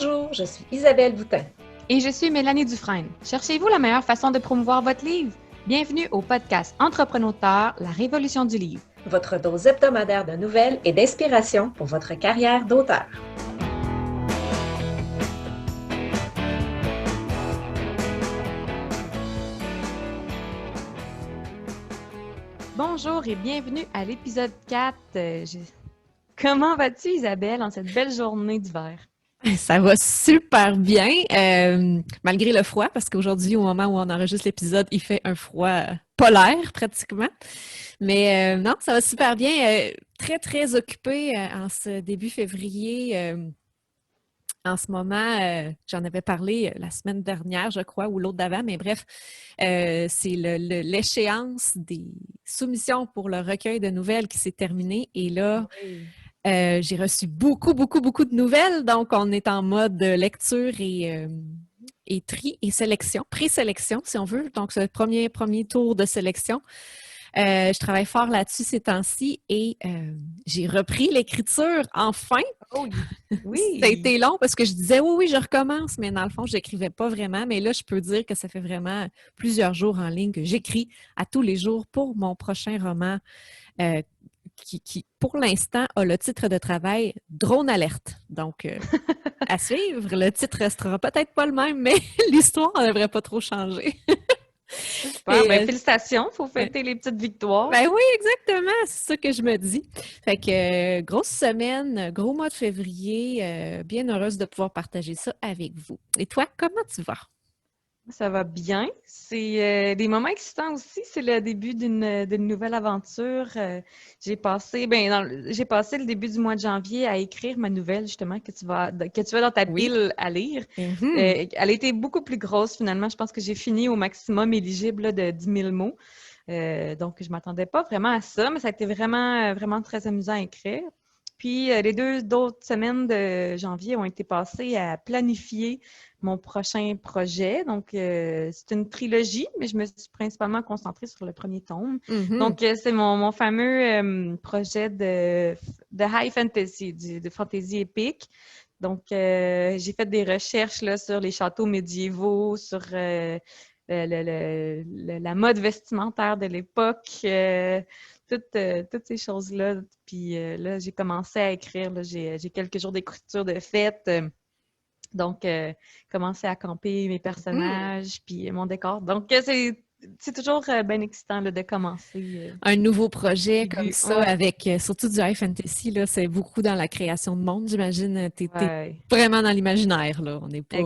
Bonjour, je suis Isabelle Boutin. Et je suis Mélanie Dufresne. Cherchez-vous la meilleure façon de promouvoir votre livre? Bienvenue au podcast Entrepreneur, la révolution du livre. Votre dose hebdomadaire de nouvelles et d'inspiration pour votre carrière d'auteur. Bonjour et bienvenue à l'épisode 4. Comment vas-tu, Isabelle, en cette belle journée d'hiver? Ça va super bien, malgré le froid, parce qu'aujourd'hui, au moment où on enregistre l'épisode, il fait un froid polaire pratiquement. Mais non, ça va super bien. Très, très occupée en ce début février. En ce moment, j'en avais parlé la semaine dernière, je crois, ou l'autre d'avant, mais bref, c'est l'échéance des soumissions pour le recueil de nouvelles qui s'est terminée. Et là, j'ai reçu beaucoup de nouvelles, donc on est en mode lecture et tri et sélection, présélection si on veut. Donc, ce premier tour de sélection. Je travaille fort là-dessus ces temps-ci et j'ai repris l'écriture enfin. Oh oui! Ça a été long parce que je disais oui, je recommence, mais dans le fond, je n'écrivais pas vraiment. Mais là, je peux dire que ça fait vraiment plusieurs jours en ligne que j'écris à tous les jours pour mon prochain roman qui, pour l'instant, a le titre de travail « Drone Alerte ». Donc, à suivre. Le titre restera peut-être pas le même, mais l'histoire ne devrait pas trop changer. Super, félicitations, il faut fêter les petites victoires. Ben oui, exactement, c'est ça que je me dis. Fait que grosse semaine, gros mois de février, bien heureuse de pouvoir partager ça avec vous. Et toi, comment tu vas? Ça va bien. C'est des moments excitants aussi. C'est le début d'une nouvelle aventure. J'ai passé le début du mois de janvier à écrire ma nouvelle, justement, que tu vas dans ta pile à lire. Elle a été beaucoup plus grosse, finalement. Je pense que j'ai fini au maximum éligible là, de 10 000 mots. Donc, je ne m'attendais pas vraiment à ça, mais ça a été vraiment très amusant à écrire. Puis, les deux autres semaines de janvier ont été passées à planifier mon prochain projet. Donc, c'est une trilogie, mais je me suis principalement concentrée sur le premier tome. Donc, c'est mon fameux projet de high fantasy, de fantasy épique. Donc, j'ai fait des recherches là, sur les châteaux médiévaux, sur la mode vestimentaire de l'époque, toutes ces choses-là. Puis là, j'ai commencé à écrire. Là, j'ai quelques jours d'écriture de fête. Donc, commencer à camper mes personnages, puis mon décor. Donc, c'est toujours bien excitant là, de commencer. Un nouveau projet début. comme ça, avec surtout du high fantasy, là, c'est beaucoup dans la création de monde, j'imagine. T'es vraiment dans l'imaginaire, là. On n'est pas,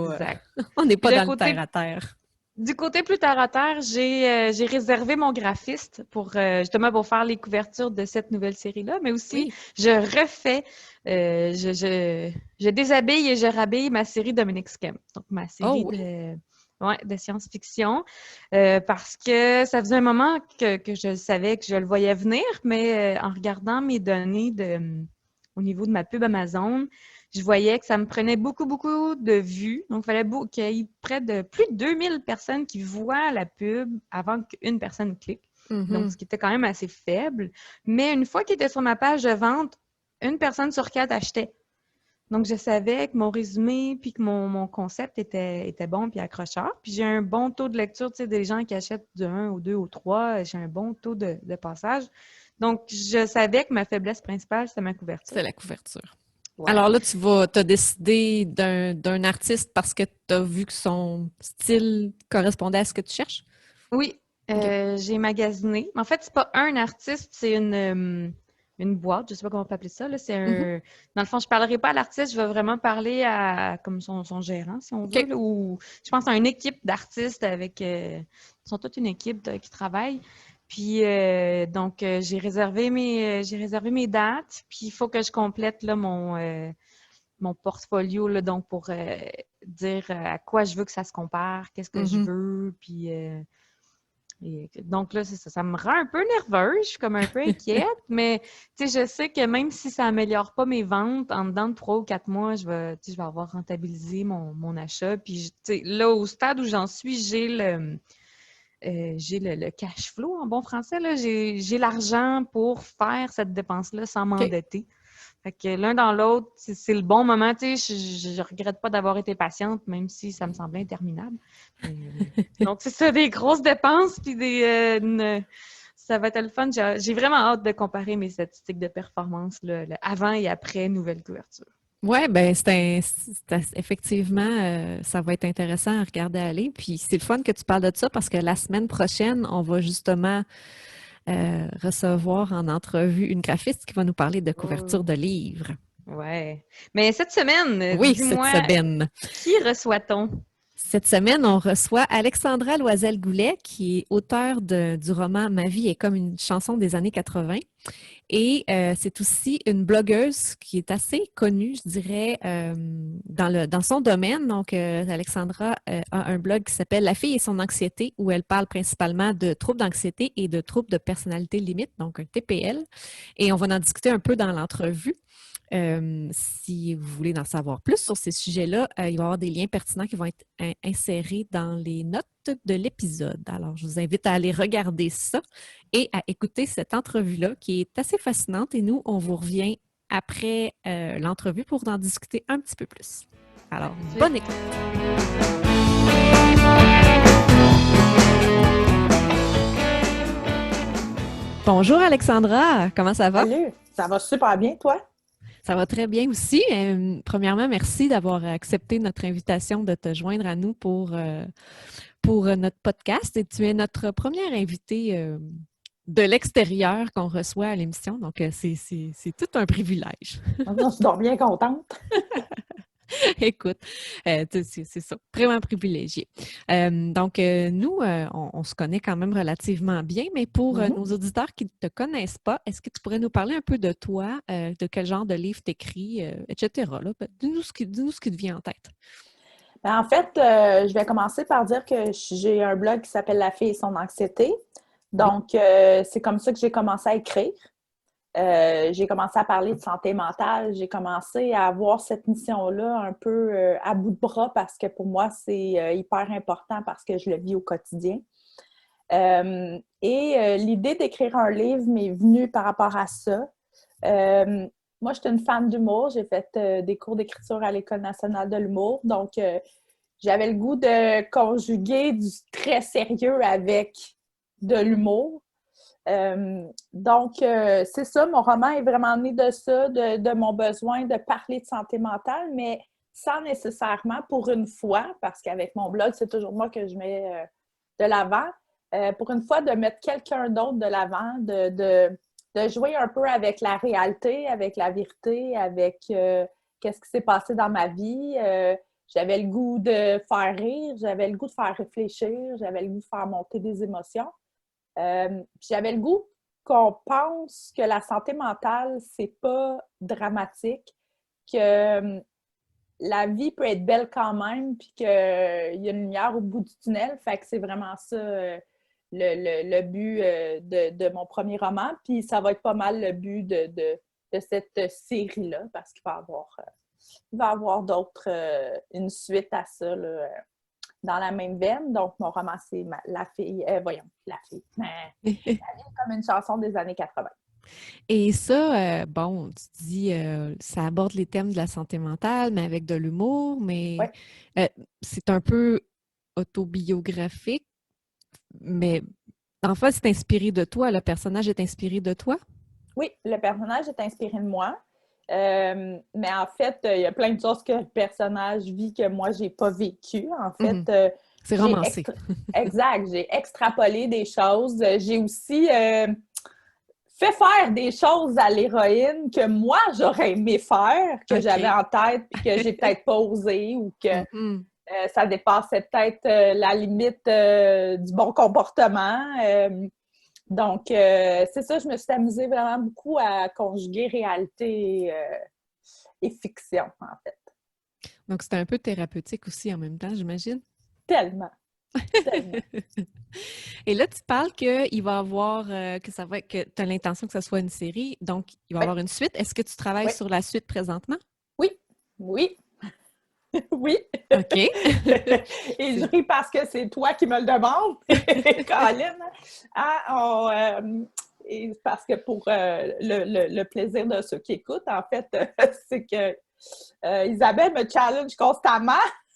on n'est pas dans le terre-à-terre. Du côté plus terre-à-terre, j'ai réservé mon graphiste pour justement pour faire les couvertures de cette nouvelle série-là, mais aussi je refais, je déshabille et je rhabille ma série Dominique Scam, donc ma série de science-fiction, parce que ça faisait un moment que je savais que je le voyais venir, mais en regardant mes données au niveau de ma pub Amazon, je voyais que ça me prenait beaucoup de vues. Donc, il fallait qu'il y ait près de plus de 2000 personnes qui voient la pub avant qu'une personne clique. Donc, ce qui était quand même assez faible. Mais une fois qu'il était sur ma page de vente, une personne sur 4 achetait. Donc, je savais que mon résumé puis que mon concept était bon puis accrocheur. Puis, j'ai un bon taux de lecture. Tu sais, des gens qui achètent du 1 au 2 au 3, j'ai un bon taux de passage. Donc, je savais que ma faiblesse principale, c'était ma couverture. C'est la couverture. Ouais. Alors là, tu as décidé d'un artiste parce que tu as vu que son style correspondait à ce que tu cherches? Oui, j'ai magasiné. En fait, c'est pas un artiste, c'est une boîte, je sais pas comment on peut appeler ça. Là. C'est Dans le fond, je parlerai pas à l'artiste, je vais vraiment parler à comme son gérant, si on veut, là, ou je pense à une équipe d'artistes avec ils sont toute une équipe qui travaille. Puis donc j'ai réservé mes dates, puis il faut que je complète là mon portfolio là, donc pour dire à quoi je veux que ça se compare, qu'est-ce que je veux, puis donc là, c'est ça. Ça me rend un peu nerveuse, je suis comme un peu inquiète, mais tu sais, je sais que même si ça améliore pas mes ventes, en dedans de 3 ou 4 mois, je vais avoir rentabilisé mon achat. Puis tu sais, là, au stade où j'en suis, j'ai le cash flow en bon français. Là. J'ai l'argent pour faire cette dépense-là sans m'endetter. Fait que l'un dans l'autre, c'est le bon moment. Tu sais, je regrette pas d'avoir été patiente, même si ça me semblait interminable. Donc, c'est ça, des grosses dépenses, puis ça va être le fun. J'ai vraiment hâte de comparer mes statistiques de performance, là, le avant et après nouvelle couverture. Oui, ben effectivement, ça va être intéressant à regarder aller. Puis c'est le fun que tu parles de ça parce que la semaine prochaine, on va justement recevoir en entrevue une graphiste qui va nous parler de couverture de livres. Ouais. Mais cette semaine, oui, dis-moi, cette semaine. Qui reçoit-on? Cette semaine, on reçoit Alexandra Loisel-Goulet, qui est auteure du roman Ma vie est comme une chanson des années 80. Et c'est aussi une blogueuse qui est assez connue, je dirais, dans son domaine. Donc, Alexandra a un blog qui s'appelle La fille et son anxiété, où elle parle principalement de troubles d'anxiété et de troubles de personnalité limite, donc un TPL. Et on va en discuter un peu dans l'entrevue. Si vous voulez en savoir plus sur ces sujets-là, il va y avoir des liens pertinents qui vont être insérés dans les notes de l'épisode. Alors, je vous invite à aller regarder ça et à écouter cette entrevue-là qui est assez fascinante. Et nous, on vous revient après l'entrevue pour en discuter un petit peu plus. Alors, bonne écoute! Bonjour Alexandra, comment ça va? Salut, ça va super bien, toi? Ça va très bien aussi. Premièrement, merci d'avoir accepté notre invitation de te joindre à nous pour notre podcast. Et tu es notre première invitée de l'extérieur qu'on reçoit à l'émission. Donc, c'est tout un privilège. Je suis donc bien contente. Écoute, c'est ça, vraiment privilégié. Donc, nous, on se connaît quand même relativement bien, mais pour nos auditeurs qui ne te connaissent pas, est-ce que tu pourrais nous parler un peu de toi, de quel genre de livre tu écris, etc. Dis-nous ce qui te vient en tête. En fait, je vais commencer par dire que j'ai un blog qui s'appelle La fille et son anxiété. Donc, c'est comme ça que j'ai commencé à écrire. J'ai commencé à parler de santé mentale. J'ai commencé à avoir cette mission-là un peu à bout de bras parce que pour moi, c'est hyper important parce que je le vis au quotidien. L'idée d'écrire un livre m'est venue par rapport à ça. Moi, j'étais une fan d'humour. J'ai fait des cours d'écriture à l'École nationale de l'humour. Donc, j'avais le goût de conjuguer du très sérieux avec de l'humour. C'est ça, mon roman est vraiment né de ça, de mon besoin de parler de santé mentale, mais sans nécessairement, pour une fois, parce qu'avec mon blog, c'est toujours moi que je mets de l'avant, pour une fois, de mettre quelqu'un d'autre de l'avant, de jouer un peu avec la réalité, avec la vérité, avec qu'est-ce qui s'est passé dans ma vie. J'avais le goût de faire rire, j'avais le goût de faire réfléchir, j'avais le goût de faire monter des émotions. J'avais le goût qu'on pense que la santé mentale, c'est pas dramatique, que la vie peut être belle quand même, puis qu'il y a une lumière au bout du tunnel. Fait que c'est vraiment ça le but de mon premier roman. Puis ça va être pas mal le but de cette série-là, parce qu'il va y avoir d'autres, une suite à ça, là, dans la même veine. Donc, mon roman, c'est La fille. La fille. La vie est comme une chanson des années 80. Et ça, tu dis, ça aborde les thèmes de la santé mentale, mais avec de l'humour, mais c'est un peu autobiographique, mais en fait, c'est inspiré de toi. Le personnage est inspiré de toi? Oui, le personnage est inspiré de moi. Mais en fait, il y a plein de choses que le personnage vit que moi, j'ai pas vécu. En fait, c'est romancé. Exact. J'ai extrapolé des choses. J'ai aussi fait faire des choses à l'héroïne que moi, j'aurais aimé faire, que j'avais en tête, puis que j'ai peut-être pas osé ou que ça dépassait peut-être la limite du bon comportement. Donc, c'est ça, je me suis amusée vraiment beaucoup à conjuguer réalité et fiction, en fait. Donc, c'était un peu thérapeutique aussi en même temps, j'imagine? Tellement! Tellement! Et là, tu parles qu'il va y avoir, que tu as l'intention que ce soit une série, donc il va y avoir une suite. Est-ce que tu travailles sur la suite présentement? Oui! Oui! Oui! OK. Et je ris parce que c'est toi qui me le demandes, Colin. Et parce que pour le plaisir de ceux qui écoutent, en fait, c'est que Isabelle me challenge constamment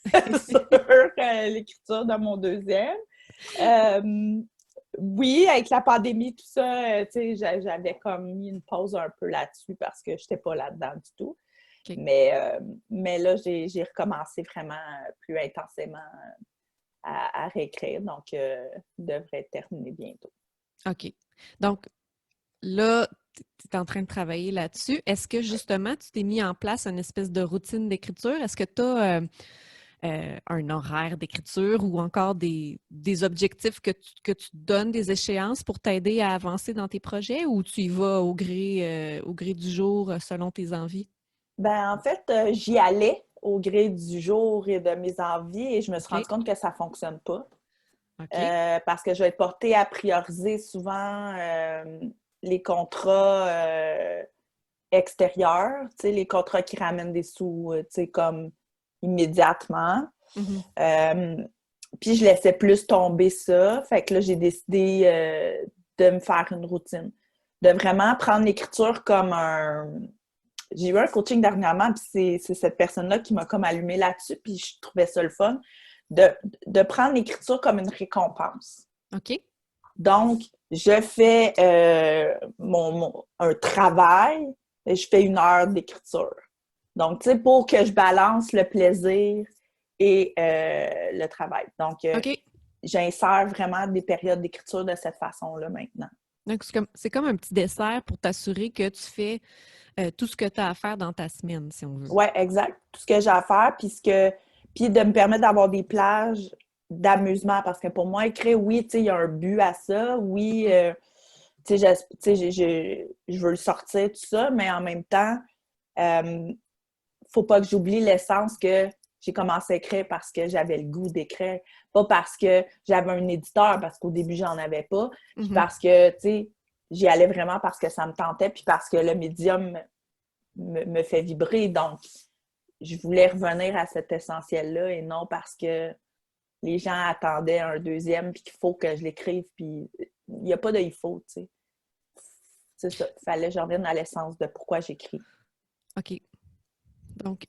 sur l'écriture de mon deuxième. Oui, avec la pandémie, tout ça, tu sais, j'avais comme mis une pause un peu là-dessus parce que je n'étais pas là-dedans du tout. OK. Mais là, j'ai recommencé vraiment plus intensément à réécrire. Donc, je devrais terminer bientôt. OK. Donc, là, tu es en train de travailler là-dessus. Est-ce que, justement, tu t'es mis en place une espèce de routine d'écriture? Est-ce que tu as un horaire d'écriture ou encore des objectifs que tu te donnes, des échéances pour t'aider à avancer dans tes projets ou tu y vas au gré du jour selon tes envies? Ben, en fait, j'y allais au gré du jour et de mes envies et je me suis rendu OK. compte que ça ne fonctionne pas. OK. Parce que je vais être portée à prioriser souvent les contrats extérieurs, tu sais, les contrats qui ramènent des sous, tu sais, comme immédiatement. Mhm. Puis je laissais plus tomber ça. Fait que là, j'ai décidé de me faire une routine. De vraiment prendre l'écriture comme un... J'ai eu un coaching dernièrement, puis c'est cette personne-là qui m'a comme allumé là-dessus, puis je trouvais ça le fun, de prendre l'écriture comme une récompense. OK. Donc, je fais un travail, et je fais 1 heure d'écriture. Donc, tu sais, pour que je balance le plaisir et le travail. Donc, OK. j'insère vraiment des périodes d'écriture de cette façon-là maintenant. Donc, c'est comme un petit dessert pour t'assurer que tu fais tout ce que tu as à faire dans ta semaine, si on veut. Oui, exact. Tout ce que j'ai à faire, puis de me permettre d'avoir des plages d'amusement, parce que pour moi, écrire, oui, tu sais, il y a un but à ça. Oui, tu sais, je veux le sortir, tout ça, mais en même temps, faut pas que j'oublie l'essence que j'ai commencé à écrire parce que j'avais le goût d'écrire, pas parce que j'avais un éditeur, parce qu'au début, j'en avais pas, puis parce que, tu sais, j'y allais vraiment parce que ça me tentait, puis parce que le médium me fait vibrer. Donc, je voulais revenir à cet essentiel-là et non parce que les gens attendaient un deuxième puis qu'il faut que je l'écrive, puis il n'y a pas de « il faut », tu sais. C'est ça. Il fallait que je revienne à l'essence de pourquoi j'écris. OK. Donc,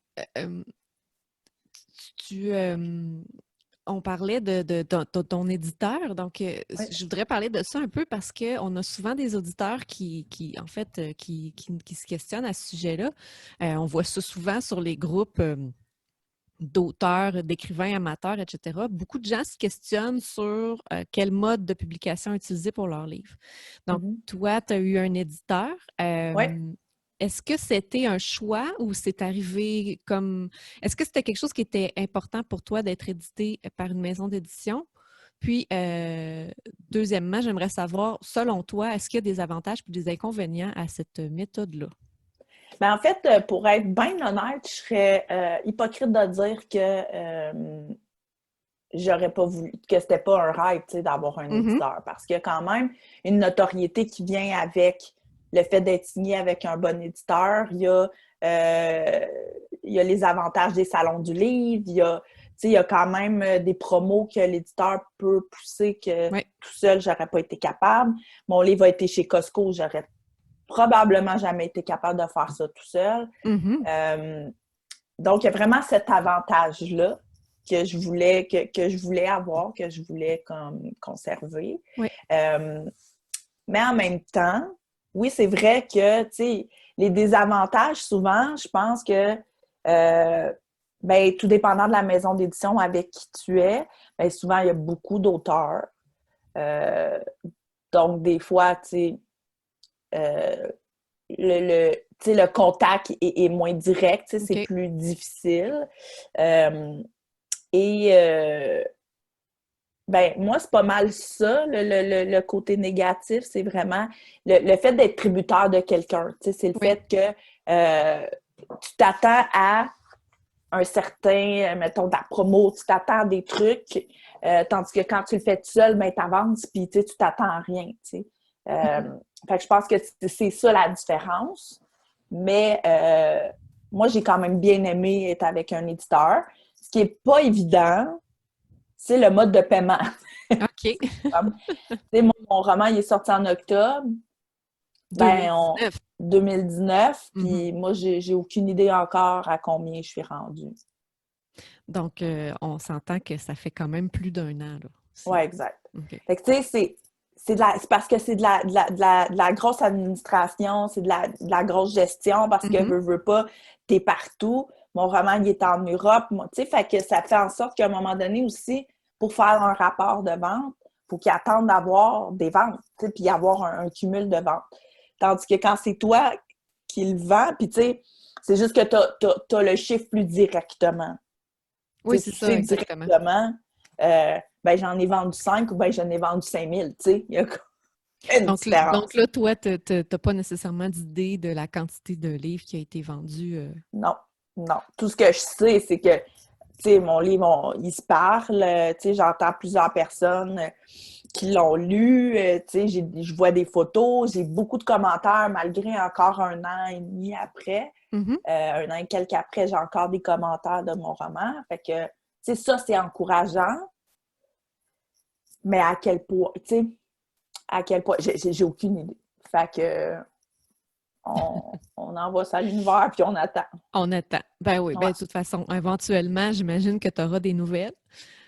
on parlait de ton éditeur, donc Oui. je voudrais parler de ça un peu parce qu'on a souvent des auditeurs qui se questionnent à ce sujet-là. On voit ça souvent sur les groupes d'auteurs, d'écrivains amateurs, etc. Beaucoup de gens se questionnent sur quel mode de publication utiliser pour leurs livres. Donc, toi, tu as eu un éditeur. Oui. Est-ce que c'était un choix ou c'est arrivé comme... Est-ce que c'était quelque chose qui était important pour toi d'être édité par une maison d'édition? Puis, deuxièmement, j'aimerais savoir, selon toi, est-ce qu'il y a des avantages et des inconvénients à cette méthode-là? Ben, en fait, pour être bien honnête, je serais hypocrite de dire que j'aurais pas voulu, que c'était pas un rêve, tu sais, d'avoir un éditeur. Parce qu'il y a quand même une notoriété qui vient avec le fait d'être signé avec un bon éditeur. Il y a les avantages des salons du livre. Il y a quand même des promos que l'éditeur peut pousser que tout seul, j'aurais pas été capable. Mon livre a été chez Costco, j'aurais probablement jamais été capable de faire ça tout seul. Donc, il y a vraiment cet avantage-là que je voulais avoir, que je voulais comme conserver. Oui. Mais en même temps, oui, c'est vrai que, tu sais, les désavantages, souvent, je pense que, tout dépendant de la maison d'édition avec qui tu es, bien, souvent, il y a beaucoup d'auteurs. Donc, des fois, tu sais, le contact est moins direct, c'est plus difficile. Moi, c'est pas mal ça, le côté négatif, c'est vraiment le fait d'être tributaire de quelqu'un. C'est le fait que tu t'attends à un certain, mettons, ta promo, tu t'attends à des trucs, tandis que quand tu le fais tout seul, ben, t'avances, puis tu t'attends à rien, tu sais. Fait que je pense que c'est ça la différence. Mais moi, j'ai quand même bien aimé être avec un éditeur. Ce qui n'est pas évident, c'est le mode de paiement. OK. Mon roman, il est sorti en octobre. Ben, 2019. 2019, Mhm. puis moi, j'ai aucune idée encore à combien je suis rendue. Donc, on s'entend que ça fait quand même plus d'un an, là. Ouais, exact. OK. Fait que, tu sais, c'est parce que c'est de la grosse administration, c'est de la grosse gestion, parce que, Mhm. veux pas, t'es partout. Mon roman, il est en Europe, tu sais, fait que ça fait en sorte qu'à un moment donné aussi, pour faire un rapport de vente, faut qu'ils attendent d'avoir des ventes, tu sais, puis avoir un cumul de ventes. Tandis que quand c'est toi qui le vends, puis tu sais, c'est juste que t'as le chiffre plus directement. Tu Oui, sais, c'est tu ça, sais exactement. directement, ben j'en ai vendu 5 ou ben j'en ai vendu 5 000, tu sais, il y a une Donc différence. là, toi, tu n'as pas nécessairement d'idée de la quantité de livres qui a été vendu. Non, non. Tout ce que je sais, c'est que, tu sais, mon livre, il se parle, tu sais, j'entends plusieurs personnes qui l'ont lu, tu sais, je vois des photos, j'ai beaucoup de commentaires, malgré encore un an et demi après. Mhm. Un an et quelques après, j'ai encore des commentaires de mon roman. Fait que, tu sais, ça, c'est encourageant, mais à quel point, tu sais, à quel point, j'ai aucune idée. Fait que, on envoie ça à l'univers, puis on attend. On attend. Ben oui, ben Ouais. de toute façon, éventuellement, j'imagine que tu auras des nouvelles.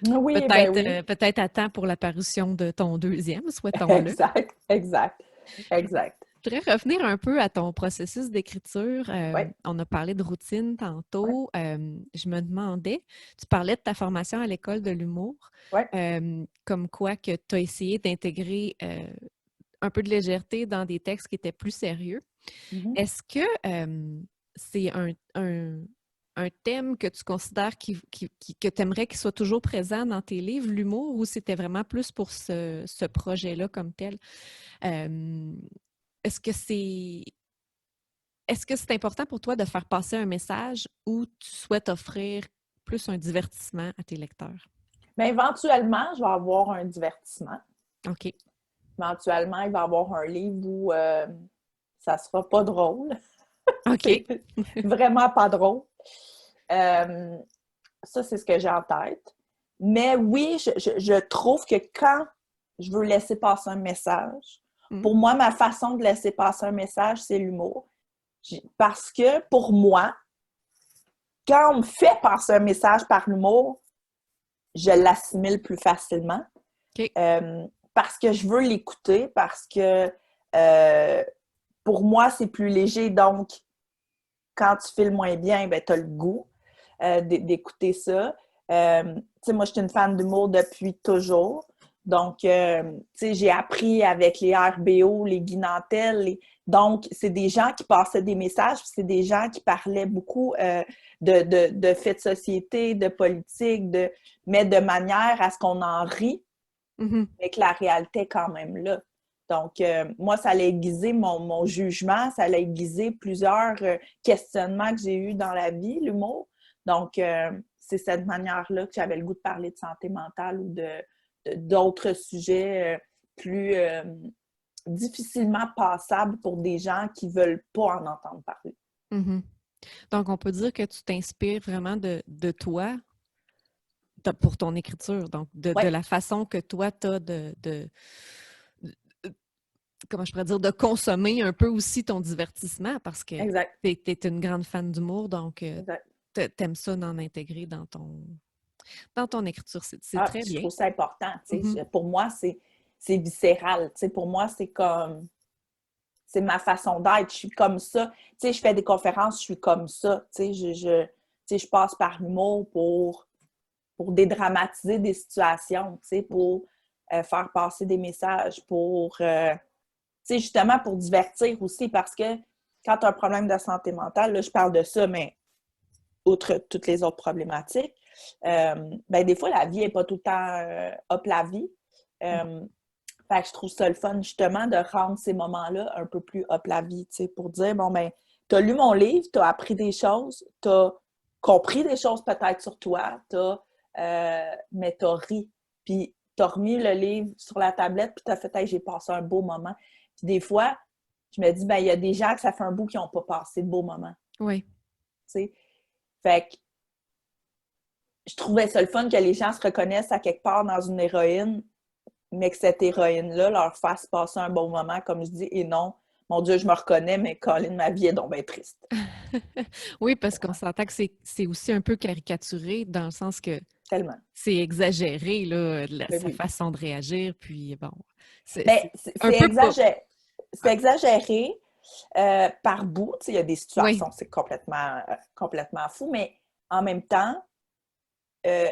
Oui, ben Peut-être oui. peut-être à temps pour la parution de ton deuxième, souhaitons-le. Exact, exact, exact. Je voudrais revenir un peu à ton processus d'écriture. Oui, On a parlé de routine oui, tantôt. Je me demandais, tu parlais de ta formation à l'école de l'humour, oui. comme quoi que tu as essayé d'intégrer un peu de légèreté dans des textes qui étaient plus sérieux. Mhm. Est-ce que c'est un thème que tu considères que tu aimerais qu'il soit toujours présent dans tes livres, l'humour, ou c'était vraiment plus pour ce projet-là comme tel? Euh, est-ce que c'est est-ce que c'est important pour toi de faire passer un message ou tu souhaites offrir plus un divertissement à tes lecteurs? Mais éventuellement, je vais avoir un divertissement. OK. Éventuellement, il va y avoir un livre où ça sera pas drôle. OK. C'est vraiment pas drôle. Euh, Ça, c'est ce que j'ai en tête. Mais oui, je trouve que quand je veux laisser passer un message, Mm. pour moi, ma façon de laisser passer un message, c'est l'humour. Parce que pour moi, quand on me fait passer un message par l'humour, je l'assimile plus facilement. OK. Parce que je veux l'écouter, parce que euh, pour moi, c'est plus léger. Donc, quand tu files moins bien, ben, tu as le goût d'écouter ça. Tu sais, moi, je suis une fan d'humour depuis toujours. Donc, tu sais, j'ai appris avec les RBO, les Guy Nantel. Donc, c'est des gens qui passaient des messages, c'est des gens qui parlaient beaucoup de faits de société, de politique, mais de manière à ce qu'on en rit, Mhm. mais que la réalité est quand même là. Donc, moi, ça allait aiguiser mon jugement, ça allait aiguiser plusieurs questionnements que j'ai eus dans la vie, l'humour. Donc, c'est cette manière-là que j'avais le goût de parler de santé mentale ou d'autres sujets plus difficilement passables pour des gens qui ne veulent pas en entendre parler. Mhm. Donc, on peut dire que tu t'inspires vraiment de toi pour ton écriture, donc Oui, de la façon que toi, tu as comment je pourrais dire, de consommer un peu aussi ton divertissement parce que exact. tu es une grande fan d'humour, donc Exact. t'aimes ça d'en intégrer dans ton écriture. C'est Ah, très je bien. trouve ça important. Mhm. Pour moi, c'est viscéral. Pour moi, c'est ma façon d'être. Je suis comme ça. Je fais des conférences, je suis comme ça. Je passe par l'humour pour dédramatiser des situations, pour faire passer des messages, justement pour divertir aussi, parce que quand tu as un problème de santé mentale, là, je parle de ça, mais outre toutes les autres problématiques, ben, des fois, la vie n'est pas tout le temps hop la vie. Fait que je trouve ça le fun, justement, de rendre ces moments-là un peu plus hop la vie, pour dire, bon, ben, t'as lu mon livre, t'as appris des choses, t'as compris des choses peut-être sur toi, mais t'as ri. Puis t'as remis le livre sur la tablette, puis t'as fait, hey, j'ai passé un beau moment. Puis des fois, je me dis, ben, il y a des gens que ça fait un bout qui n'ont pas passé de beaux moments, Oui. tu sais. Fait que je trouvais ça le fun que les gens se reconnaissent à quelque part dans une héroïne, mais que cette héroïne-là leur fasse passer un bon moment, comme je dis, et non mon Dieu, je me reconnais, mais Colin, ma vie est donc bien triste. Oui, parce qu'on s'entend que c'est aussi un peu caricaturé dans le sens que Tellement. c'est exagéré, là, Oui, sa oui. façon de réagir, puis bon, c'est Mais un peu pas... c'est exagéré par bout. Tu sais, il y a des Oui, situations, c'est complètement fou, mais en même temps, euh,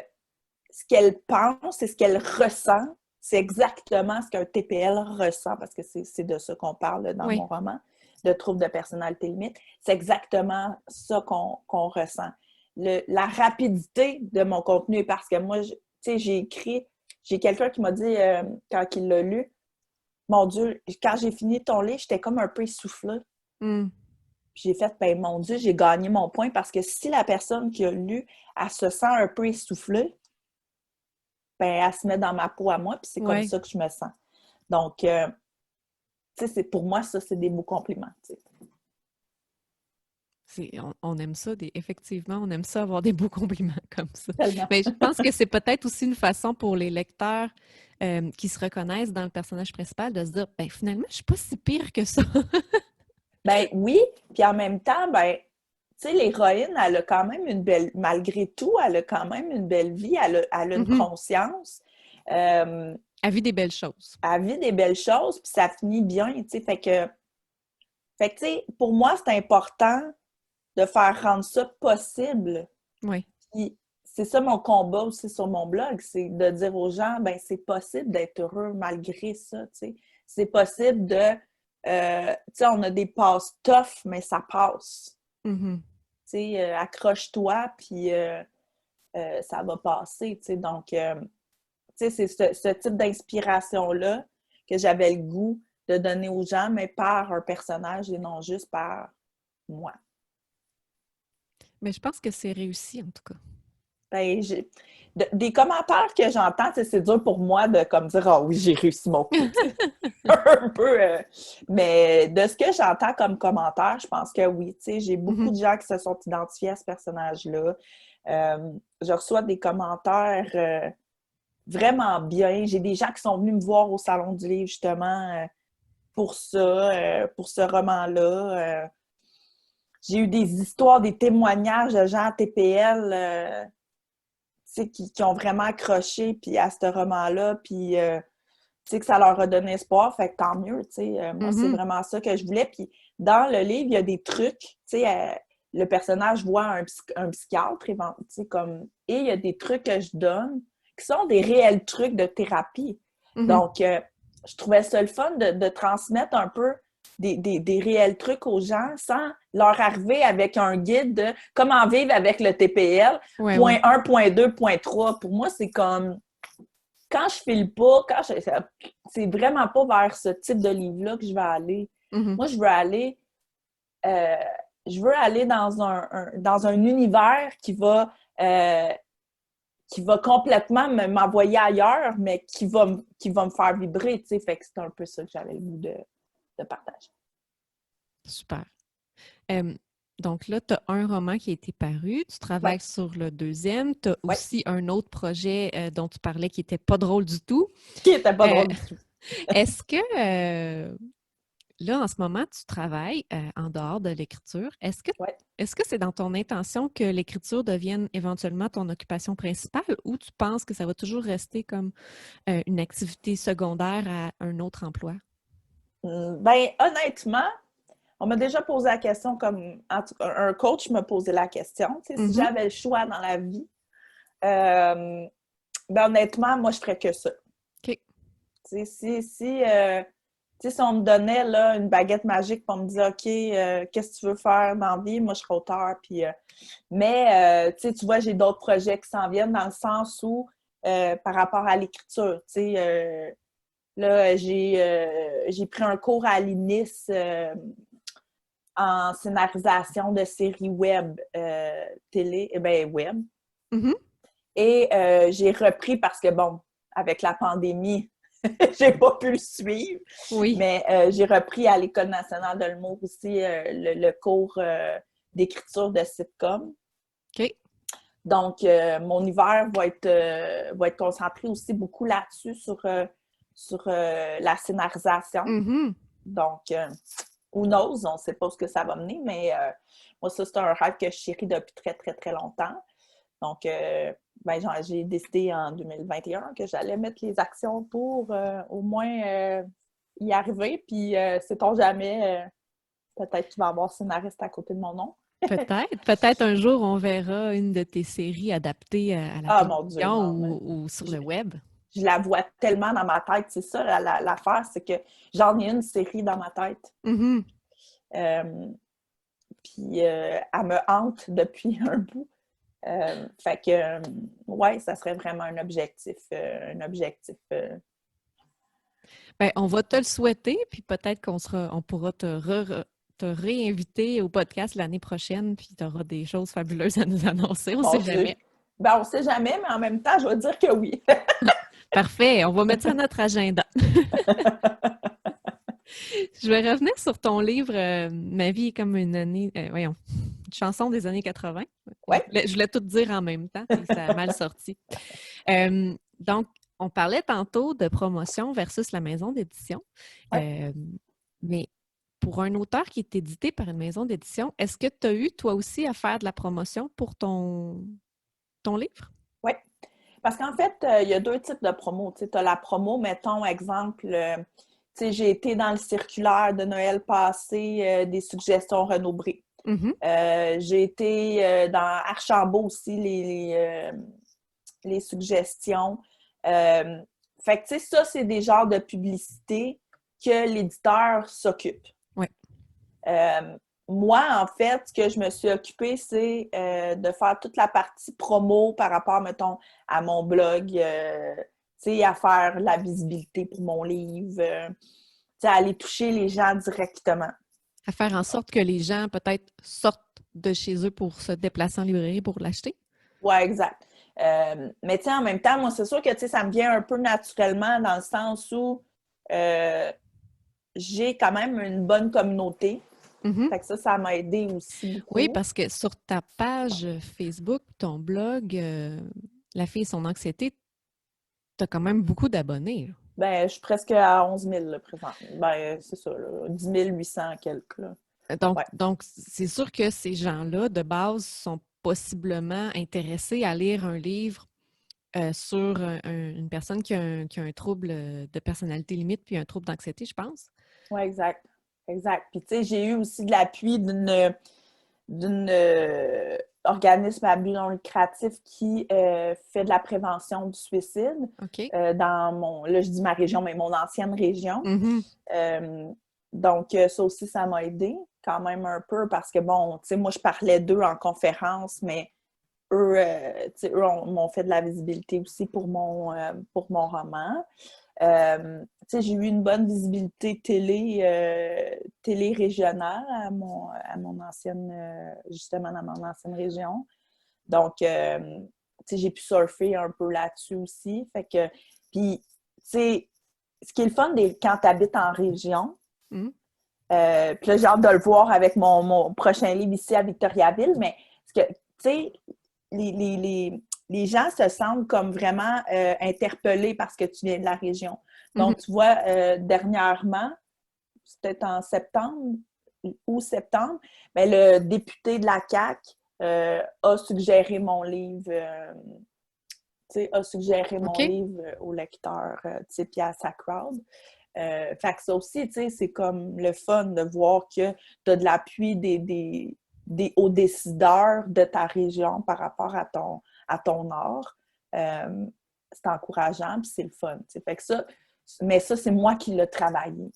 ce qu'elle pense et ce qu'elle ressent, c'est exactement ce qu'un TPL ressent, parce que c'est de ça qu'on parle là, dans oui. mon roman, de troubles de personnalité limite. C'est exactement ça qu'on ressent. La rapidité de mon contenu, parce que moi, tu sais, j'ai quelqu'un qui m'a dit, quand il l'a lu, mon Dieu, quand j'ai fini ton livre, j'étais comme un peu essoufflée. Mm. J'ai fait, ben mon Dieu, j'ai gagné mon point, parce que si la personne qui a lu, elle se sent un peu essoufflée, ben, elle se met dans ma peau à moi, puis c'est comme Ouais. ça que je me sens. Donc, tu sais, pour moi, ça, c'est des beaux compliments. Tu sais. On aime ça, effectivement, on aime ça avoir des beaux compliments comme ça. Tellement. Mais je pense que c'est peut-être aussi une façon pour les lecteurs qui se reconnaissent dans le personnage principal de se dire, ben finalement, je suis pas si pire que ça. Ben oui, puis en même temps, ben, tu sais, l'héroïne, elle a quand même une belle, malgré tout, elle a quand même une belle vie, elle a une Mhm. conscience, elle Elle vit des belles choses. vit des belles choses, puis ça finit bien, tu sais, fait que tu sais, pour moi, c'est important de faire rendre ça possible. Oui. Puis c'est ça mon combat aussi sur mon blog, c'est de dire aux gens, ben c'est possible d'être heureux malgré ça, tu sais. C'est possible de, tu sais, on a des passes tough, mais ça passe. Mhm. Tu sais, accroche-toi, puis ça va passer, tu sais. Donc, tu sais, c'est ce type d'inspiration-là que j'avais le goût de donner aux gens, mais par un personnage et non juste par moi. Mais je pense que c'est réussi, en tout cas. Ben, des commentaires que j'entends, c'est dur pour moi de comme dire ah oui, j'ai réussi mon coup. Un peu. Mais de ce que j'entends comme commentaire, je pense que oui. J'ai beaucoup Mhm. de gens qui se sont identifiés à ce personnage-là. Je reçois des commentaires vraiment bien. J'ai des gens qui sont venus me voir au Salon du Livre, justement, pour ça, pour ce roman-là. J'ai eu des histoires, des témoignages de gens à TPL qui ont vraiment accroché puis à ce roman-là, puis que ça leur a donné espoir, fait que tant mieux, moi, c'est Mhm. vraiment ça que je voulais. Puis dans le livre, il y a des trucs, le personnage voit un psychiatre, comme, et il y a des trucs que je donne qui sont des réels trucs de thérapie. Mhm. Donc, je trouvais ça le fun de transmettre un peu des réels trucs aux gens sans leur arriver avec un guide de comment vivre avec le TPL, Ouais, point ouais. 1, point 2, point 3. Pour moi, c'est comme quand je file pas, c'est vraiment pas vers ce type de livre-là que je vais aller. Mhm. Moi, euh, je veux aller dans un univers qui va complètement m'envoyer ailleurs, mais qui va me faire vibrer, tu sais. Fait que c'est un peu ça que j'avais le goût de partager. Super. Euh, donc là, tu as un roman qui a été paru, tu Ouais, travailles sur le deuxième, tu as ouais. aussi un autre projet dont tu parlais qui n'était pas drôle du tout. Qui était pas Euh, drôle du tout. est-ce que là, en ce moment, tu travailles en dehors de l'écriture? Ouais. Est-ce que c'est dans ton intention que l'écriture devienne éventuellement ton occupation principale ou tu penses que ça va toujours rester comme une activité secondaire à un autre emploi? Ben, honnêtement, on m'a déjà posé la question comme en tout cas, un coach m'a posé la question. Tu sais, si Mhm. j'avais le choix dans la vie, ben honnêtement, moi, je ferais que ça. OK. Tu sais, si on me donnait là, une baguette magique pour me dire OK, qu'est-ce que tu veux faire dans la vie? Moi, je serais auteur. Puis, mais tu vois, j'ai d'autres projets qui s'en viennent dans le sens où par rapport à l'écriture, là, j'ai pris un cours à l'INIS en scénarisation de séries web, télé, web. Mhm. Et j'ai repris parce que, bon, avec la pandémie, j'ai pas pu le suivre, Oui. mais j'ai repris à l'École nationale de l'humour aussi le cours d'écriture de sitcom. OK. Donc, mon hiver va être concentré aussi beaucoup là-dessus, sur la scénarisation. Mhm. Donc, who knows, on ne sait pas ce que ça va mener, mais moi, ça, c'est un rêve que je chéris depuis très, très, très longtemps. Donc, j'ai décidé en 2021 que j'allais mettre les actions pour au moins y arriver. Puis, sait-on jamais, peut-être qu'il va y avoir scénariste à côté de mon nom. Peut-être un jour, on verra une de tes séries adaptées à la Mon Dieu, télévision non, ou sur le web. Je la vois tellement dans ma tête. C'est ça, l'affaire, c'est que j'en ai une série dans ma tête. Mm-hmm. Puis, elle me hante depuis un bout. Fait que, ouais, ça serait vraiment un objectif. Ben, on va te le souhaiter, puis peut-être on pourra te réinviter au podcast l'année prochaine, puis tu auras des choses fabuleuses à nous annoncer. On ne sait jamais. Ben, on ne sait jamais, mais en même temps, je vais dire que oui. Parfait, on va mettre ça à notre agenda. Je vais revenir sur ton livre Ma vie est comme une année, une chanson des années 80. Ouais. Je voulais tout dire en même temps, puis ça a mal sorti. Donc, on parlait tantôt de promotion versus la maison d'édition. Ouais. Mais pour un auteur qui est édité par une maison d'édition, est-ce que tu as eu toi aussi à faire de la promotion pour ton livre? Oui. Parce qu'en fait, il y a 2 types de promos. Tu as la promo, mettons, exemple, j'ai été dans le circulaire de Noël passé des suggestions Renaud Bré. Mm-hmm. J'ai été dans Archambault aussi, les suggestions. Fait que, tu sais, ça, c'est des genres de publicité que l'éditeur s'occupe. Oui. Moi, en fait, ce que je me suis occupée, c'est de faire toute la partie promo par rapport, mettons, à mon blog, tu sais, à faire la visibilité pour mon livre, tu sais, à aller toucher les gens directement. À faire en sorte que les gens, peut-être, sortent de chez eux pour se déplacer en librairie pour l'acheter? Oui, exact. Mais tu sais, en même temps, moi, c'est sûr que tu sais, ça me vient un peu naturellement dans le sens où j'ai quand même une bonne communauté. Mm-hmm. Fait que ça m'a aidé aussi beaucoup. Oui, parce que sur ta page Facebook, ton blog, La fille et son anxiété, tu as quand même beaucoup d'abonnés. Là. Ben, je suis presque à 11 000 là, présentement. Ben, c'est ça, là, 10 800 quelques. Là. Donc, c'est sûr que ces gens-là, de base, sont possiblement intéressés à lire un livre sur une personne qui a un trouble de personnalité limite puis un trouble d'anxiété, je pense. Oui, exact. Exact. Puis, tu sais, j'ai eu aussi de l'appui d'une organisme à but non lucratif qui fait de la prévention du suicide dans là, je dis ma région, mais mon ancienne région. Mm-hmm. Donc, ça aussi, ça m'a aidé quand même un peu parce que, bon, tu sais, moi, je parlais d'eux en conférence, mais eux, eux m'ont fait de la visibilité aussi pour mon roman. J'ai eu une bonne visibilité télé régionale à mon ancienne, justement, dans mon ancienne région. Donc, j'ai pu surfer un peu là-dessus aussi. Fait que, puis, ce qui est le fun quand tu habites en région, puis là, j'ai hâte de le voir avec mon prochain livre ici à Victoriaville, mais, tu sais, les gens se sentent comme vraiment interpellés parce que tu viens de la région. Donc, tu vois, dernièrement, c'est peut-être en septembre, mais le député de la CAQ a suggéré mon livre, au lecteur, puis à sa crowd. Fait que ça aussi, c'est comme le fun de voir que tu as de l'appui des hauts décideurs de ta région par rapport à ton art. C'est encourageant, puis c'est le fun. Fait que ça, mais ça, c'est moi qui l'ai travaillé.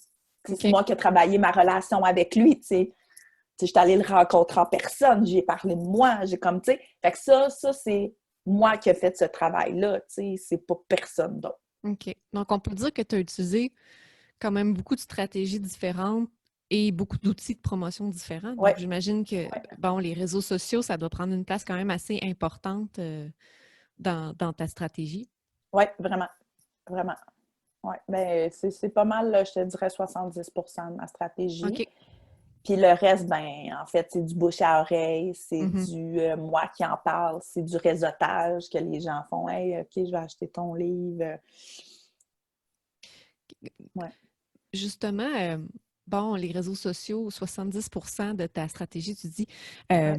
C'est moi qui ai travaillé ma relation avec lui. Je suis allée le rencontrer en personne, j'ai parlé de moi, j'ai comme, tu sais. Fait que ça, c'est moi qui ai fait ce travail-là, c'est pas personne d'autre. OK. Donc, on peut dire que tu as utilisé quand même beaucoup de stratégies différentes et beaucoup d'outils de promotion différents. Donc, j'imagine que, bon, les réseaux sociaux, ça doit prendre une place quand même assez importante dans ta stratégie. Oui, vraiment. Vraiment. Oui, bien, c'est pas mal, je te dirais 70% de ma stratégie. OK. Puis le reste, ben en fait, c'est du bouche à oreille, c'est du moi qui en parle, c'est du réseautage que les gens font. « Hey, OK, je vais acheter ton livre. » Justement, bon, les réseaux sociaux, 70% de ta stratégie, tu dis. Ouais.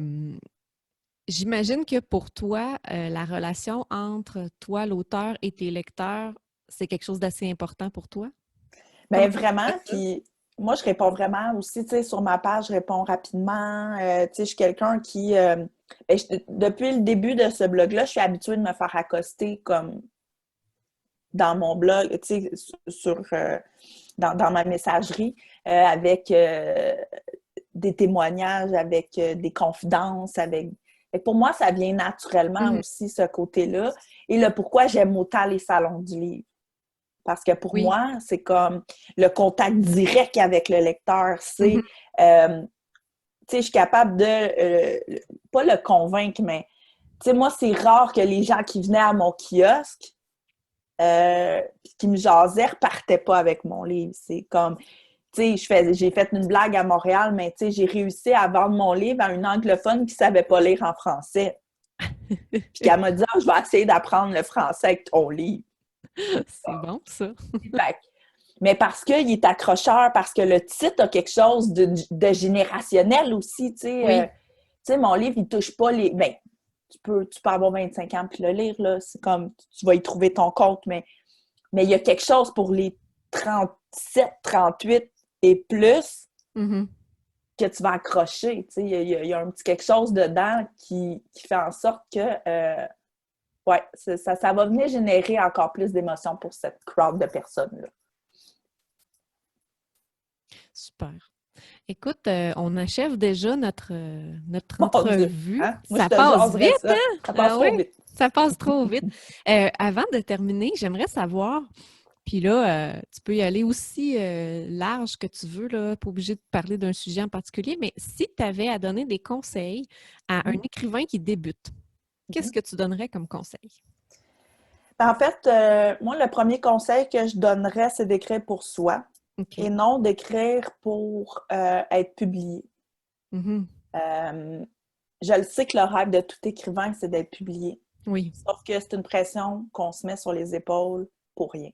J'imagine que pour toi, la relation entre toi, l'auteur, et tes lecteurs, c'est quelque chose d'assez important pour toi? Bien, Comment tu vraiment, vois ça? puis moi, je réponds vraiment aussi, tu sais, sur ma page, je réponds rapidement. Tu sais, je suis quelqu'un qui... ben, depuis le début de ce blog-là, je suis habituée de me faire accoster comme dans mon blog, tu sais, dans ma messagerie, avec des témoignages, avec des confidences, avec... Fait que pour moi, ça vient naturellement Mhm. aussi, ce côté-là. Et le pourquoi j'aime autant les salons du livre. Parce que pour Oui. moi, c'est comme le contact direct avec le lecteur. Mhm. Tu sais, je suis capable de, pas le convaincre, mais, tu sais, moi, c'est rare que les gens qui venaient à mon kiosque, qui me jasaient, repartaient pas avec mon livre. C'est comme, tu sais, j'ai fait une blague à Montréal, mais, tu sais, j'ai réussi à vendre mon livre à une anglophone qui savait pas lire en français. Puis qu'elle m'a dit, ah, je vais essayer d'apprendre le français avec ton livre. C'est bon, ça. Fait mais parce qu'il est accrocheur, parce que le titre a quelque chose de générationnel aussi, tu sais. Oui. Tu sais, mon livre, il touche pas les... Ben, tu peux avoir 25 ans puis le lire, là. C'est comme, tu vas y trouver ton compte, mais il y a quelque chose pour les 37, 38 et plus Mhm. que tu vas accrocher, tu sais. Il y a un petit quelque chose dedans qui fait en sorte que... ouais, ça va venir générer encore plus d'émotions pour cette crowd de personnes-là. Super. Écoute, on achève déjà notre Mon Dieu! entrevue. Hein? Moi, je Ça te passe vite, jaserais ça. hein? Ça passe Ah oui, trop vite. ça passe trop vite. Avant de terminer, j'aimerais savoir, puis là, tu peux y aller aussi large que tu veux, là, pas obligé de parler d'un sujet en particulier, mais si tu avais à donner des conseils à un écrivain qui débute, qu'est-ce que tu donnerais comme conseil? En fait, moi, le premier conseil que je donnerais, c'est d'écrire pour soi OK. et non d'écrire pour être publié. Mhm. Je le sais que le rêve de tout écrivain, c'est d'être publié. Oui. Sauf que c'est une pression qu'on se met sur les épaules pour rien.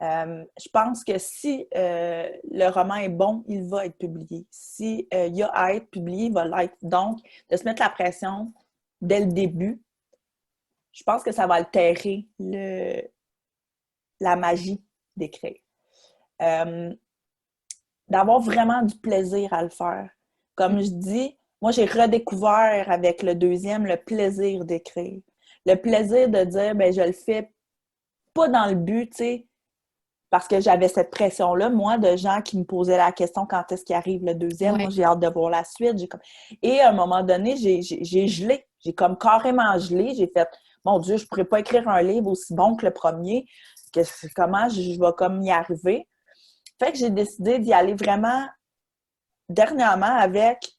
Je pense que si le roman est bon, il va être publié. Si il y a à être publié, il va l'être. Donc, de se mettre la pression dès le début, je pense que ça va altérer la magie d'écrire. D'avoir vraiment du plaisir à le faire. Comme je dis, moi, j'ai redécouvert avec le deuxième le plaisir d'écrire. Le plaisir de dire, ben je le fais pas dans le but, tu sais, parce que j'avais cette pression-là, moi, de gens qui me posaient la question quand est-ce qu'il arrive le deuxième. Ouais. Moi, j'ai hâte de voir la suite. Et à un moment donné, j'ai gelé. J'ai comme carrément gelé. J'ai fait, mon Dieu, je pourrais pas écrire un livre aussi bon que le premier. Comment je vais comme y arriver? Fait que j'ai décidé d'y aller vraiment dernièrement avec...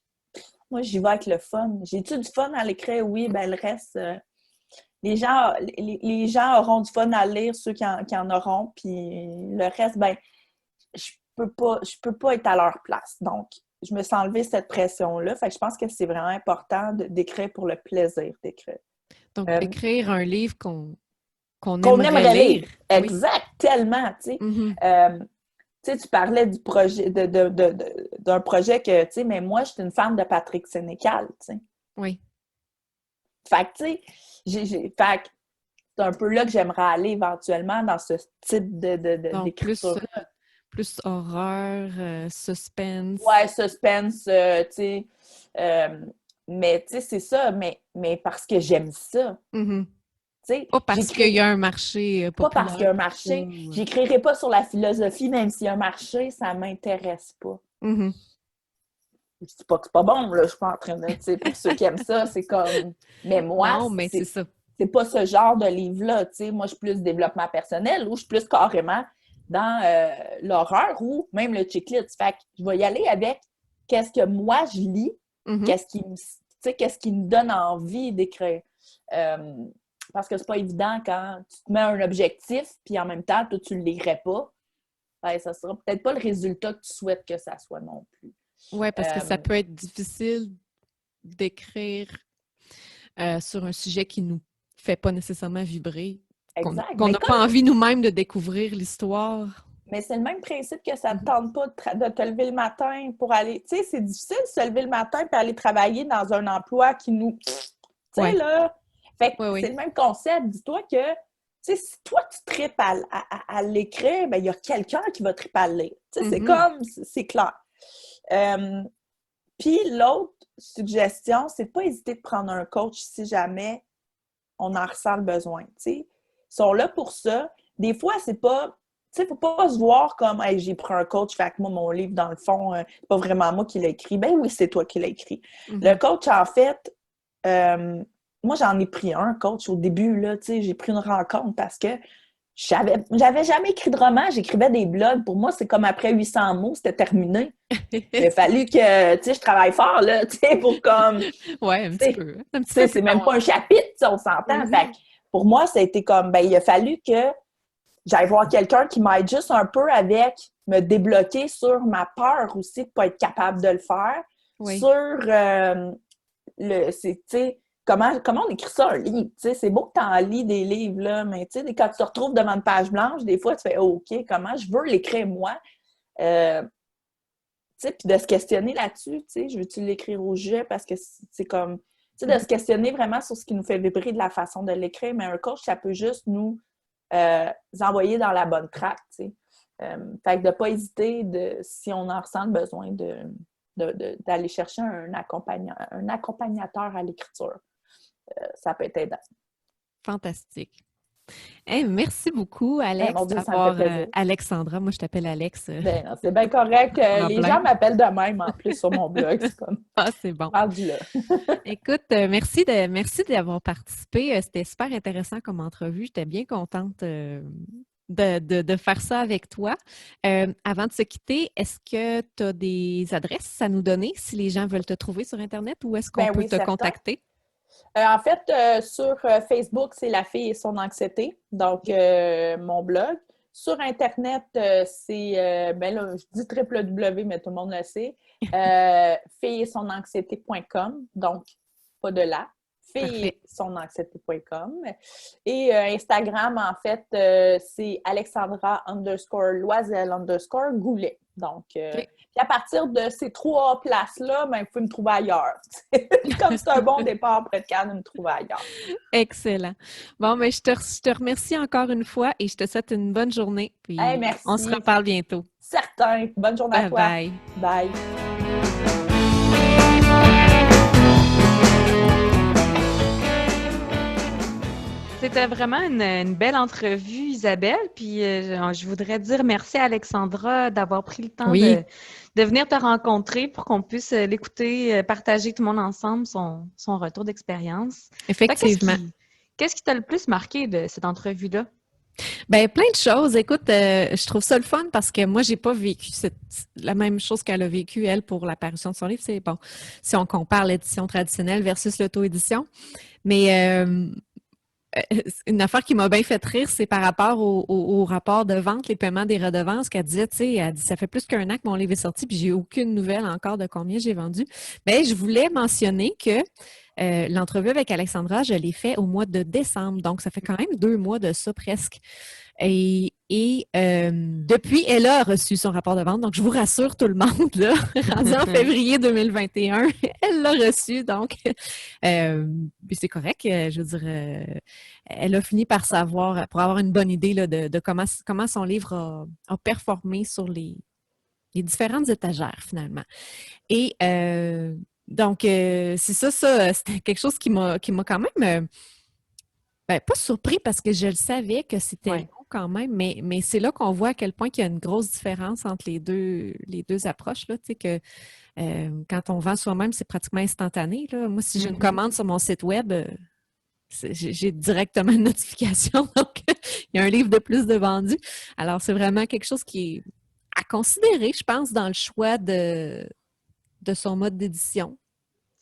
Moi, j'y vais avec le fun. J'ai-tu du fun à l'écrire? Oui, ben le reste... les gens auront du fun à lire, ceux qui en auront, puis le reste, ben, je peux pas être à leur place. Donc, je me suis enlevé cette pression-là. Fait que je pense que c'est vraiment important d'écrire pour le plaisir d'écrire. Donc, écrire un livre qu'on Qu'on aimerait aimerait lire. lire. Oui. Exact, tellement, tu sais. Mhm. Tu sais, tu parlais du projet, d'un projet que, tu sais, mais moi, je suis une fan de Patrick Sénécal, tu sais. Oui. Fait que, tu sais, fait que c'est un peu là que j'aimerais aller éventuellement dans ce type Donc, d'écriture-là. plus horreur, suspense. Ouais, suspense, tu sais. Mais, tu sais, c'est ça, mais parce que j'aime ça. Mhm. Tu sais, Pas parce qu'il y a un marché pas parce populaire qu'il y a un pour ça. marché. J'écrirai pas sur la philosophie, même s'il y a un marché, ça m'intéresse pas. Mhm. Je dis pas que c'est pas bon, là, je suis pas en train de, tu sais, pour ceux qui aiment ça, c'est comme... Mais moi, Non, mais c'est ça. c'est pas ce genre de livre-là, tu sais. Moi, je suis plus développement personnel ou je suis plus carrément dans l'horreur ou même le chick lit. Fait que je vais y aller avec qu'est-ce que moi, je lis, Mhm. qu'est-ce qui me donne envie d'écrire. Parce que c'est pas évident quand tu te mets un objectif puis en même temps, toi, tu le lirais pas. Ben, ça sera peut-être pas le résultat que tu souhaites que ça soit non plus. Oui, parce que ça peut être difficile d'écrire sur un sujet qui nous fait pas nécessairement vibrer, Exact. qu'on n'a pas envie nous-mêmes de découvrir l'histoire. Mais c'est le même principe que ça ne te tente pas de te lever le matin pour aller... Tu sais, c'est difficile de se lever le matin et aller travailler dans un emploi qui nous... Tu sais, là... Fait que c'est le même concept. Dis-toi que, tu sais, si toi, tu tripes à l'écrire, bien, il y a quelqu'un qui va tripper à le lire. Tu sais, c'est comme... C'est clair. Puis l'autre suggestion, c'est de ne pas hésiter de prendre un coach si jamais on en ressent le besoin, tu sais. Ils sont là pour ça. Des fois, c'est pas... Tu sais, il ne faut pas se voir comme hey, « j'ai pris un coach, fait que moi, mon livre, dans le fond, c'est pas vraiment moi qui l'ai écrit. » Ben oui, c'est toi qui l'as écrit. Le coach, en fait, moi, j'en ai pris un coach au début, là, tu sais, j'ai pris une rencontre parce que j'avais jamais écrit de roman, j'écrivais des blogs. Pour moi, c'est comme après 800 mots, c'était terminé. Il a fallu que, tu sais, je travaille fort, là, tu sais, pour comme... Oui, un petit peu. C'est même pas un chapitre, on s'entend. Fait que pour moi, ça a été comme, ben il a fallu que j'aille voir quelqu'un qui m'aide juste un peu avec me débloquer sur ma peur aussi de ne pas être capable de le faire. Oui. Sur comment on écrit ça, un livre. T'sais, c'est beau que tu en lis des livres, là, mais quand tu te retrouves devant une page blanche, des fois, tu fais OK, comment je veux l'écrire moi? Puis de se questionner là-dessus, je veux-tu l'écrire au jet? Parce que c'est comme, de se questionner vraiment sur ce qui nous fait vibrer de la façon de l'écrire, mais un coach, ça peut juste nous envoyer dans la bonne track, tu sais. Fait que de ne pas hésiter, si on en ressent le besoin, d'aller chercher un accompagnateur à l'écriture. Ça peut être aidant. Fantastique. Hey, merci beaucoup, Alex, mon Dieu, d'avoir Alexandra. Moi, je t'appelle Alex. Ben non, c'est bien correct. Les gens m'appellent de même, en plus, sur mon blog. C'est comme... Ah, c'est bon. Rendu-là. Écoute, merci d'avoir participé. C'était super intéressant comme entrevue. J'étais bien contente de faire ça avec toi. Avant de se quitter, est-ce que tu as des adresses à nous donner si les gens veulent te trouver sur Internet ou est-ce qu'on peut te contacter? En fait, sur Facebook, c'est La fille et son anxiété, donc mon blog. Sur Internet, c'est, ben là, je dis www, mais tout le monde le sait, filleetsonanciété.com, donc pas de là, filleetsonanciété.com. Et Instagram, en fait, c'est Alexandra_Loisel_Goulet. Donc, puis à partir de ces 3 places-là, ben, vous pouvez me trouver ailleurs. Comme c'est un bon départ pour être capable de me trouver ailleurs. Excellent. Bon, mais je te remercie encore une fois et je te souhaite une bonne journée. Puis merci. On se reparle bientôt. Certain. Bonne journée à toi. Bye. Bye. C'était vraiment une belle entrevue, Isabelle. Puis je voudrais dire merci à Alexandra d'avoir pris le temps de venir te rencontrer pour qu'on puisse l'écouter, partager tout le monde ensemble son retour d'expérience. Effectivement. Qu'est-ce qui t'a le plus marqué de cette entrevue-là? Bien, plein de choses. Écoute, je trouve ça le fun parce que moi, j'ai pas vécu la même chose qu'elle a vécu, elle, pour l'apparition de son livre. C'est bon, si on compare l'édition traditionnelle versus l'auto-édition. Mais une affaire qui m'a bien fait rire, c'est par rapport au rapport de vente, les paiements des redevances, qu'elle disait, tu sais, elle dit, ça fait plus qu'1 an que mon livre est sorti, puis j'ai aucune nouvelle encore de combien j'ai vendu. Bien, je voulais mentionner que l'entrevue avec Alexandra, je l'ai fait au mois de décembre, donc ça fait quand même 2 mois de ça presque. Et depuis, elle a reçu son rapport de vente. Donc, je vous rassure tout le monde, là, rendu en février 2021, elle l'a reçu. Donc, c'est correct. Je veux dire, elle a fini par savoir, pour avoir une bonne idée là, de comment son livre a performé sur les différentes étagères, finalement. Et donc, c'est ça, c'était quelque chose qui m'a quand même... pas surpris parce que je le savais que c'était long quand même, mais c'est là qu'on voit à quel point il y a une grosse différence entre les deux approches. Là, tu sais, que quand on vend soi-même, c'est pratiquement instantané. Là. Moi, si j'ai une commande sur mon site web, j'ai directement une notification. Donc, il y a un livre de plus de vendu. Alors, c'est vraiment quelque chose qui est à considérer, je pense, dans le choix de son mode d'édition.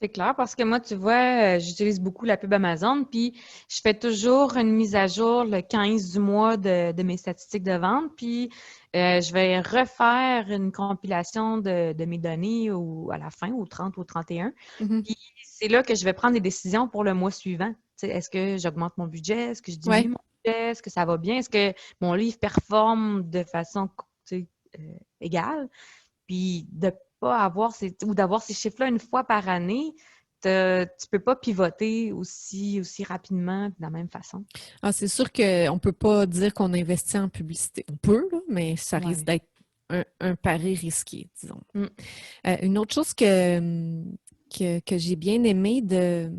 C'est clair, parce que moi, tu vois, j'utilise beaucoup la pub Amazon, puis je fais toujours une mise à jour le 15 du mois de mes statistiques de vente, puis je vais refaire une compilation de mes données à la fin, au 30 ou au 31. Puis c'est là que je vais prendre des décisions pour le mois suivant. T'sais, est-ce que j'augmente mon budget? Est-ce que je diminue mon budget? Est-ce que ça va bien? Est-ce que mon livre performe de façon tu sais, égales. Puis de pas avoir ou d'avoir ces chiffres-là une fois par année, tu peux pas pivoter aussi rapidement de la même façon. Ah, c'est sûr qu'on ne peut pas dire qu'on investit en publicité. On peut, là, mais ça risque Ouais. d'être un pari risqué, disons. Mm. Une autre chose que j'ai bien aimé de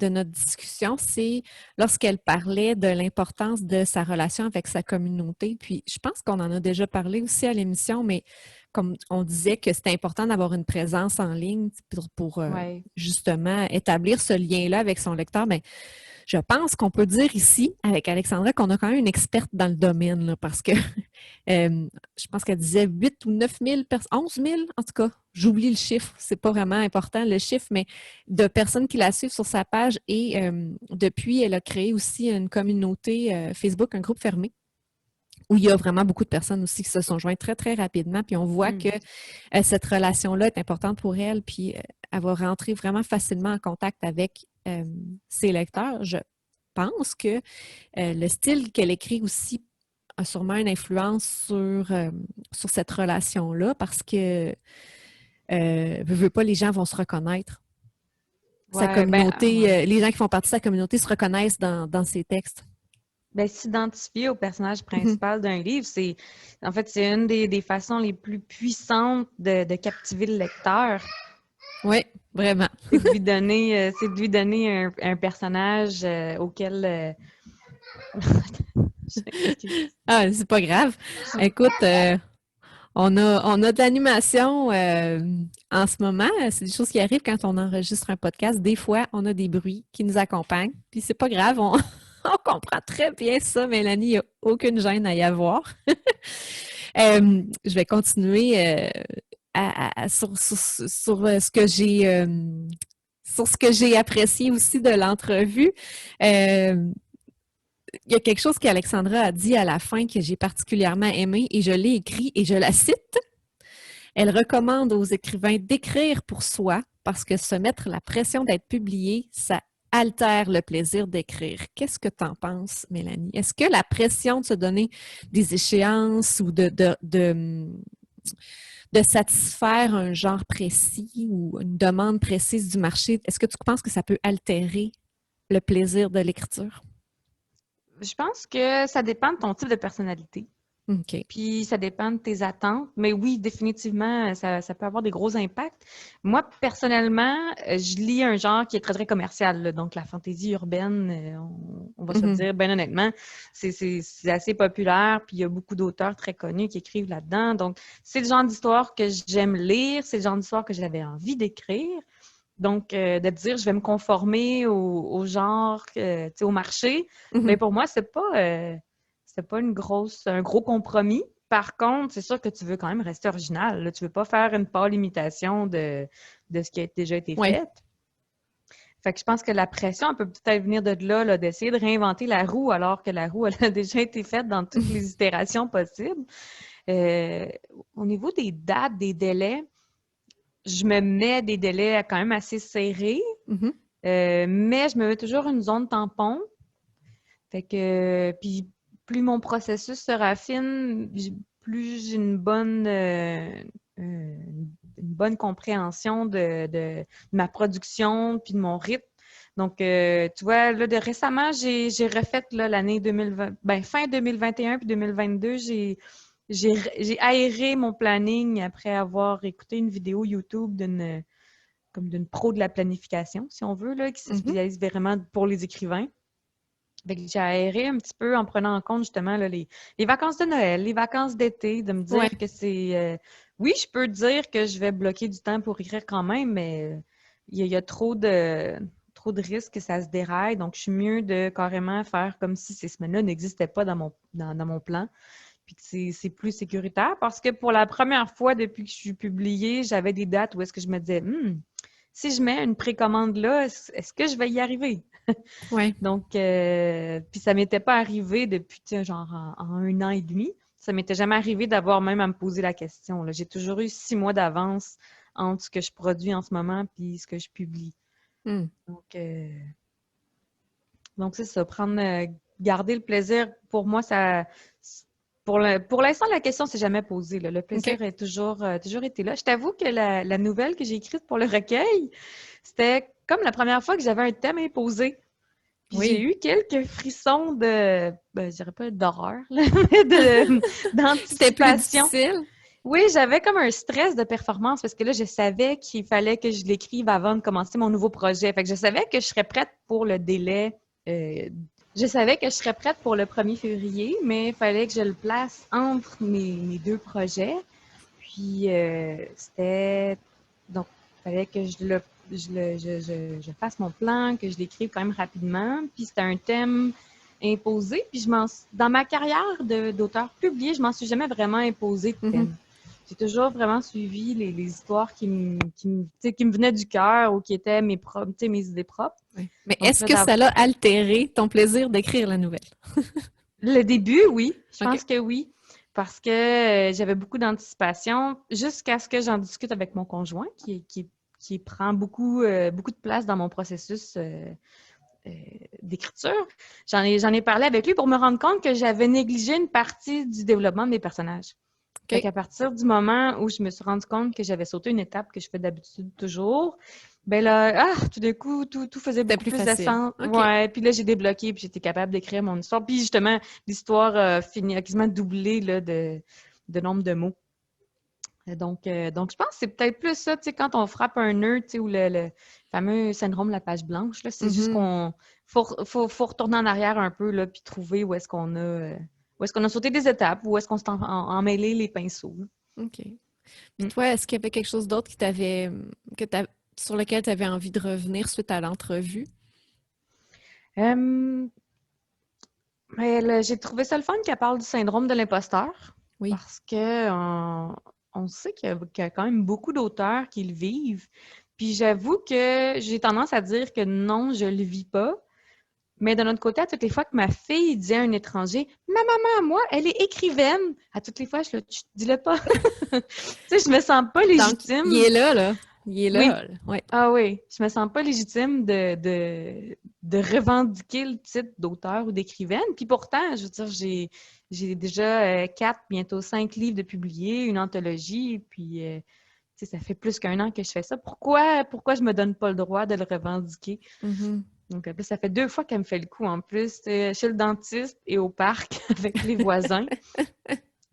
notre discussion, c'est lorsqu'elle parlait de l'importance de sa relation avec sa communauté. Puis je pense qu'on en a déjà parlé aussi à l'émission, mais comme on disait que c'était important d'avoir une présence en ligne pour Ouais. justement établir ce lien-là avec son lecteur, mais je pense qu'on peut dire ici, avec Alexandra, qu'on a quand même une experte dans le domaine, là, parce que je pense qu'elle disait 8 ou 9 000 personnes, 11 000 en tout cas. J'oublie le chiffre, c'est pas vraiment important le chiffre, mais de personnes qui la suivent sur sa page. Et depuis, elle a créé aussi une communauté Facebook, un groupe fermé, où il y a vraiment beaucoup de personnes aussi qui se sont jointes très, très rapidement. Puis on voit que cette relation-là est importante pour elle, puis elle va rentrer vraiment facilement en contact avec ses lecteurs. Je pense que le style qu'elle écrit aussi a sûrement une influence sur cette relation-là parce que, veux pas, les gens vont se reconnaître. Sa Ouais, ben, communauté, les gens qui font partie de sa communauté se reconnaissent dans ses textes. ben, s'identifier au personnage Mhm. principal d'un livre, c'est une des façons les plus puissantes de captiver le lecteur. Oui, vraiment. C'est de lui donner un personnage auquel Ah, c'est pas grave. Écoute, on a de l'animation en ce moment. C'est des choses qui arrivent quand on enregistre un podcast. Des fois, on a des bruits qui nous accompagnent. Puis c'est pas grave, on, on comprend très bien ça, Mélanie. Il n'y a aucune gêne à y avoir. Je vais continuer sur ce que j'ai sur ce que j'ai apprécié aussi de l'entrevue. Il y a quelque chose qu'Alexandra a dit à la fin que j'ai particulièrement aimé et je l'ai écrit et je la cite. Elle recommande aux écrivains d'écrire pour soi parce que se mettre la pression d'être publié, ça altère le plaisir d'écrire. Qu'est-ce que tu en penses, Mélanie? Est-ce que la pression de se donner des échéances ou de satisfaire un genre précis ou une demande précise du marché, est-ce que tu penses que ça peut altérer le plaisir de l'écriture? Je pense que ça dépend de ton type de personnalité. OK. Puis ça dépend de tes attentes. Mais oui, définitivement, ça peut avoir des gros impacts. Moi, personnellement, je lis un genre qui est très, très commercial, là. Donc la fantaisie urbaine, on va se le dire bien honnêtement, c'est assez populaire. Puis il y a beaucoup d'auteurs très connus qui écrivent là-dedans. Donc c'est le genre d'histoire que j'aime lire, c'est le genre d'histoire que j'avais envie d'écrire. Donc, de dire, je vais me conformer au genre, au marché, mais pour moi, c'est pas un gros compromis. Par contre, c'est sûr que tu veux quand même rester original, là. Tu veux pas faire une pâle imitation de ce qui a déjà été Ouais. fait. Fait que je pense que la pression, elle peut peut-être venir de là, d'essayer de réinventer la roue alors que la roue, elle a déjà été faite dans toutes les itérations possibles. Au niveau des dates, des délais, je me mets des délais quand même assez serrés, mais je me mets toujours une zone tampon. Fait que, puis plus mon processus se raffine, plus j'ai une bonne compréhension de ma production puis de mon rythme. Donc, tu vois, là, récemment, j'ai refait là, l'année 2020, fin 2021 puis 2022, j'ai aéré mon planning après avoir écouté une vidéo YouTube d'une pro de la planification, si on veut, là, qui se spécialise vraiment pour les écrivains. J'ai aéré un petit peu en prenant en compte justement là, les vacances de Noël, les vacances d'été, de me dire que c'est... oui, je peux dire que je vais bloquer du temps pour écrire quand même, mais il y a trop de risques que ça se déraille. Donc, je suis mieux de carrément faire comme si ces semaines-là n'existaient pas dans mon plan. Puis que c'est plus sécuritaire parce que pour la première fois depuis que je suis publiée, j'avais des dates où est-ce que je me disais si je mets une précommande là, est-ce que je vais y arriver? Ouais. Donc, puis ça m'était pas arrivé depuis, genre en 1 an et demi. Ça m'était jamais arrivé d'avoir même à me poser la question, là. J'ai toujours eu 6 mois d'avance entre ce que je produis en ce moment puis ce que je publie. Donc c'est ça, garder le plaisir, pour moi, Pour l'instant, la question s'est jamais posée, là. Le plaisir OK. est toujours été là. Je t'avoue que la nouvelle que j'ai écrite pour le recueil, c'était comme la première fois que j'avais un thème imposé. Puis j'ai Oui. eu quelques frissons je dirais pas d'horreur, là, mais C'était plus d'anticipation. difficile? Oui, j'avais comme un stress de performance parce que là, je savais qu'il fallait que je l'écrive avant de commencer mon nouveau projet. Fait que je savais que je serais prête pour le délai. Je savais que je serais prête pour le 1er février, mais il fallait que je le place entre mes deux projets. Puis c'était. Donc, il fallait que je fasse mon plan, que je l'écrive quand même rapidement. Puis c'était un thème imposé. Puis dans ma carrière d'auteur publié, je m'en suis jamais vraiment imposé de thème. J'ai toujours vraiment suivi les histoires qui me venaient du cœur ou qui étaient mes idées propres. Oui. Mais Donc est-ce là, que ça l'a altéré ton plaisir d'écrire la nouvelle? le début, oui. Je OK. pense que oui. Parce que j'avais beaucoup d'anticipation jusqu'à ce que j'en discute avec mon conjoint qui prend beaucoup de place dans mon processus d'écriture. J'en ai parlé avec lui pour me rendre compte que j'avais négligé une partie du développement de mes personnages. Fait qu'à partir du moment où je me suis rendu compte que j'avais sauté une étape que je fais d'habitude toujours, ben là, tout d'un coup, tout faisait C'était beaucoup plus plus de facile. sens. OK. Ouais, puis là, j'ai débloqué, puis j'étais capable d'écrire mon histoire. Puis justement, l'histoire a quasiment doublé là, de nombre de mots. Donc, je pense que c'est peut-être plus ça, tu sais, quand on frappe un nœud, tu sais, ou le fameux syndrome de la page blanche, là, c'est juste qu'on faut retourner en arrière un peu, là, puis trouver où est-ce qu'on a sauté des étapes, où est-ce qu'on s'est emmêlé les pinceaux, là. OK. Puis toi, est-ce qu'il y avait quelque chose d'autre sur lequel tu avais envie de revenir suite à l'entrevue? Mais j'ai trouvé ça le fun qu'elle parle du syndrome de l'imposteur. Oui. Parce que on sait qu'il y a quand même beaucoup d'auteurs qui le vivent. Puis j'avoue que j'ai tendance à dire que non, je le vis pas. Mais d'un autre côté, à toutes les fois que ma fille dit à un étranger, ma maman, moi, elle est écrivaine. À toutes les fois, je le dis-le pas. Tu sais, je me sens pas Donc, légitime. il est là. Il est Oui. là. Ouais. Ah oui, je me sens pas légitime de revendiquer le titre d'auteur ou d'écrivaine. Puis pourtant, je veux dire, j'ai déjà 4, bientôt 5 livres de publiés, une anthologie, puis tu sais, ça fait plus qu'1 an que je fais ça. Pourquoi je me donne pas le droit de le revendiquer? Donc, puis ça fait 2 fois qu'elle me fait le coup en plus, chez le dentiste et au parc avec les voisins.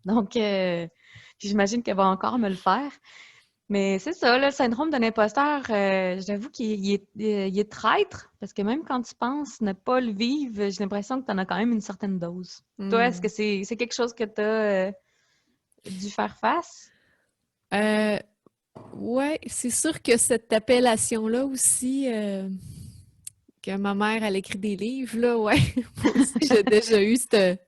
Donc, puis j'imagine qu'elle va encore me le faire. Mais c'est ça, là, le syndrome de l'imposteur, j'avoue qu'il est traître, parce que même quand tu penses ne pas le vivre, j'ai l'impression que tu en as quand même une certaine dose. Toi, est-ce que c'est quelque chose que tu as dû faire face? Ouais, c'est sûr que cette appellation-là aussi, que ma mère, elle écrit des livres, là, ouais. Moi aussi, j'ai déjà eu cette...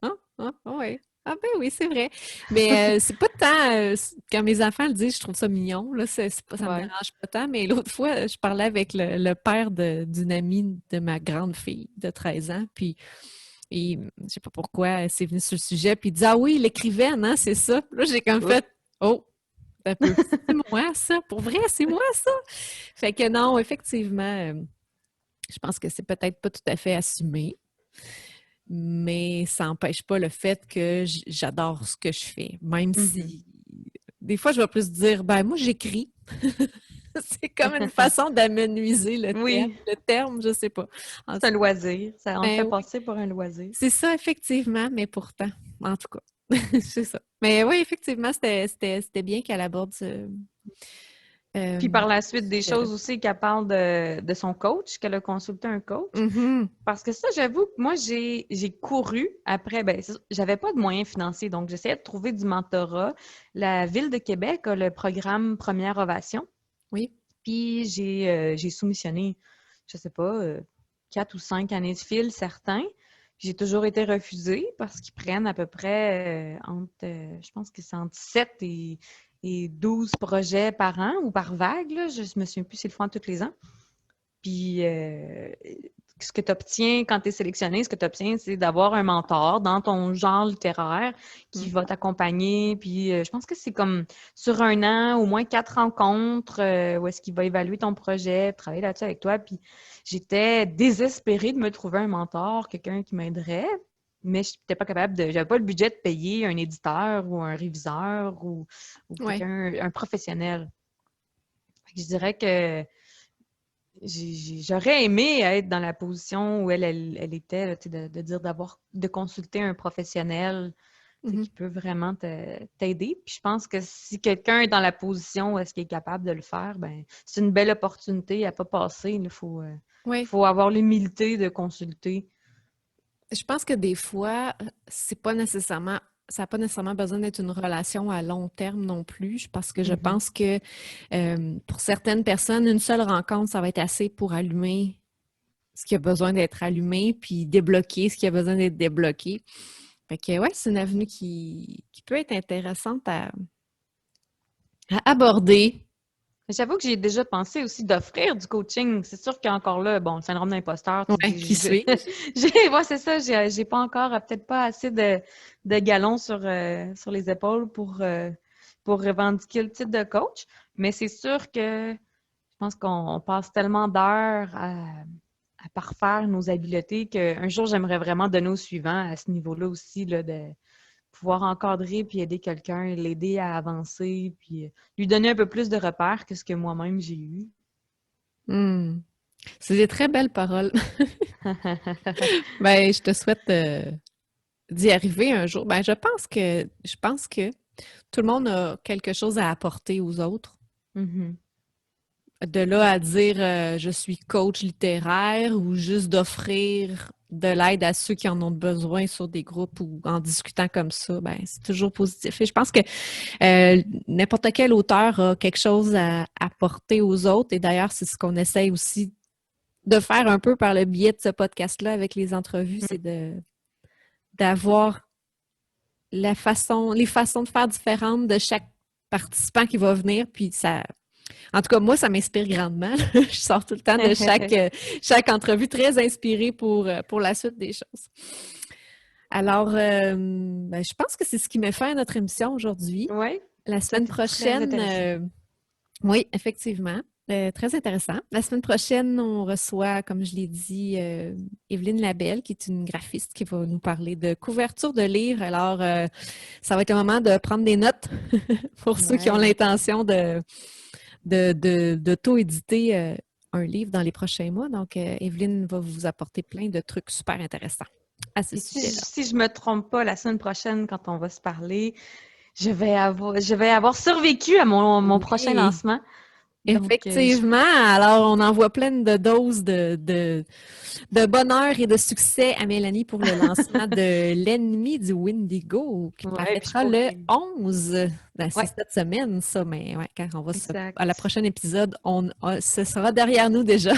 ouais. Ah ben oui, c'est vrai. Mais c'est pas tant... quand mes enfants le disent, je trouve ça mignon, là, ça me dérange pas tant. Mais l'autre fois, je parlais avec le père d'une amie de ma grande fille de 13 ans, puis je sais pas pourquoi, c'est venu sur le sujet, puis il dit « Ah oui, l'écrivaine, hein, c'est ça. » Là, j'ai comme fait « Oh! » C'est moi, ça. Pour vrai, c'est moi, ça. Fait que non, effectivement, je pense que c'est peut-être pas tout à fait assumé, mais ça n'empêche pas le fait que j'adore ce que je fais. Même si, des fois, je vais plus dire, ben moi, j'écris. C'est comme une façon d'amenuiser le terme, je sais pas. C'est un loisir. Ça en fait oui. passer pour un loisir. C'est ça, effectivement, mais pourtant, en tout cas, c'est ça. Mais oui, effectivement, c'était bien qu'elle aborde ce... Puis par la suite, des choses aussi qu'elle parle de son coach, qu'elle a consulté un coach. Parce que ça, j'avoue, moi, j'ai couru après, j'avais pas de moyens financiers, donc j'essayais de trouver du mentorat. La Ville de Québec a le programme Première Ovation. Oui. Puis j'ai soumissionné, je sais pas, 4 ou 5 années de fil, certains. J'ai toujours été refusée parce qu'ils prennent à peu près je pense que c'est entre 7 et 12 projets par an ou par vague. Là. Je me souviens plus s'ils le font tous les ans. Puis, ce que tu obtiens quand tu es sélectionné, ce que tu obtiens, c'est d'avoir un mentor dans ton genre littéraire qui va t'accompagner. Puis, je pense que c'est comme sur 1 an, au moins 4 rencontres où est-ce qu'il va évaluer ton projet, travailler là-dessus avec toi. Puis, j'étais désespérée de me trouver un mentor, quelqu'un qui m'aiderait. mais je n'étais pas capable j'avais pas le budget de payer un éditeur ou un réviseur ou Ouais. un professionnel. Fait que je dirais que j'aurais aimé être dans la position où elle était, là, tu sais, de dire de consulter un professionnel, tu sais, Mhm. qui peut vraiment t'aider. Puis je pense que si quelqu'un est dans la position où est-ce qu'il est capable de le faire, ben c'est une belle opportunité à pas passer. Il Ouais. faut avoir l'humilité de consulter. Je pense que des fois, ça n'a pas nécessairement besoin d'être une relation à long terme non plus, parce que je Mhm. pense que pour certaines personnes, une seule rencontre, ça va être assez pour allumer ce qui a besoin d'être allumé, puis débloquer ce qui a besoin d'être débloqué. Fait que ouais, c'est une avenue qui peut être intéressante à aborder. J'avoue que j'ai déjà pensé aussi d'offrir du coaching. C'est sûr qu'encore là, bon, le syndrome d'imposteur, tu Ouais, dis, qui suis? ouais, c'est ça, j'ai pas encore, peut-être pas assez de galons sur les épaules pour revendiquer le titre de coach. Mais c'est sûr que je pense qu'on passe tellement d'heures à parfaire nos habiletés qu'un jour, j'aimerais vraiment donner au suivant à ce niveau-là aussi, là, de pouvoir encadrer puis aider quelqu'un, l'aider à avancer, puis lui donner un peu plus de repères que ce que moi-même j'ai eu. Hmm. C'est des très belles paroles. Ben, je te souhaite d'y arriver un jour. Ben, je pense que tout le monde a quelque chose à apporter aux autres. Mhm. De là à dire je suis coach littéraire ou juste d'offrir de l'aide à ceux qui en ont besoin sur des groupes ou en discutant comme ça, ben c'est toujours positif. Et je pense que n'importe quel auteur a quelque chose à apporter aux autres. Et d'ailleurs, c'est ce qu'on essaye aussi de faire un peu par le biais de ce podcast-là avec les entrevues, c'est d'avoir les façons de faire différentes de chaque participant qui va venir. Puis ça, en tout cas, moi, ça m'inspire grandement. Je sors tout le temps de chaque entrevue très inspirée pour la suite des choses. Alors, ben, je pense que c'est ce qui met fin à notre émission aujourd'hui. Oui, La semaine c'était très prochaine, intéressant. oui, effectivement, très intéressant. La semaine prochaine, on reçoit, comme je l'ai dit, Evelyne Labelle, qui est une graphiste qui va nous parler de couverture de livres. Alors, ça va être le moment de prendre des notes pour ceux qui ont Ouais. l'intention d'auto-éditer un livre dans les prochains mois. Donc, Evelyne va vous apporter plein de trucs super intéressants à ce Et sujet-là. si je me trompe pas, la semaine prochaine, quand on va se parler, je vais avoir survécu à mon prochain Oui, lancement. Donc, effectivement. Alors, on envoie plein de doses de bonheur et de succès à Mélanie pour le lancement de L'ennemi du Windigo, qui ouais, puis je paraîtra le pourrais. 11. Ben, c'est Ouais, cette semaine, ça, mais ouais, quand on va à la exact. prochaine épisode, ce sera derrière nous déjà.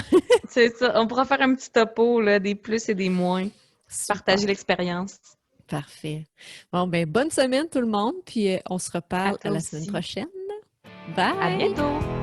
C'est ça. On pourra faire un petit topo là, des plus et des moins. Super. Partager l'expérience. Parfait. Bon, ben, bonne semaine tout le monde, puis on se À reparle à toi la semaine aussi. prochaine. À Bye! bientôt!